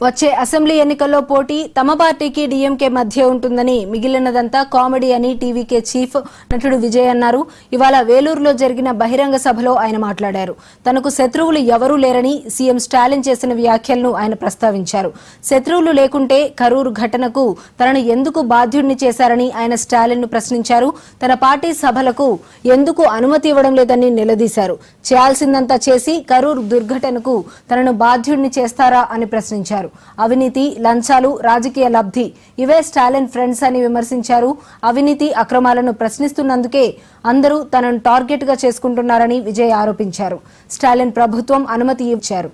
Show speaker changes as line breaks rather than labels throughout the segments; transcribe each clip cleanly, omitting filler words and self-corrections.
వచ్చే అసెంబ్లీ ఎన్నికల్లో పోటీ తమ పార్టీకి డీఎంకే మధ్య ఉంటుందని, మిగిలినదంతా కామెడీ అని టీవీకే చీఫ్ నటుడు విజయ్ అన్నారు. ఇవాళ వేలూరులో జరిగిన బహిరంగ సభలో ఆయన మాట్లాడారు. తనకు శత్రువులు ఎవరూ లేరని సీఎం స్టాలిన్ చేసిన వ్యాఖ్యలను ఆయన ప్రస్తావించారు. శత్రువులు లేకుంటే కరూరు ఘటనకు తనను ఎందుకు బాధ్యుడిని చేశారని ఆయన స్టాలిన్ ను ప్రశ్నించారు. తన పార్టీ సభలకు ఎందుకు అనుమతి ఇవ్వడం లేదని నిలదీశారు. చేయాల్సిందంతా చేసి కరూరు దుర్ఘటనకు తనను బాధ్యుడిని చేస్తారా అని ప్రశ్నించారు. అవినీతి, లంచాలు, రాజకీయ లబ్ధి ఇవే స్టాలిన్ ఫ్రెండ్స్ అని విమర్శించారు. అవినీతి అక్రమాలను ప్రశ్నిస్తున్నందుకే అందరూ తనను టార్గెట్ గా చేసుకుంటున్నారని విజయ్ ఆరోపించారు. స్టాలిన్ ప్రభుత్వం అనుమతి ఇచ్చారు.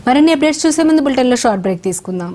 మరిన్ని అప్డేట్స్ చూసే ముందు బులెటిన్లో షార్ట్ బ్రేక్ తీసుకుందాం.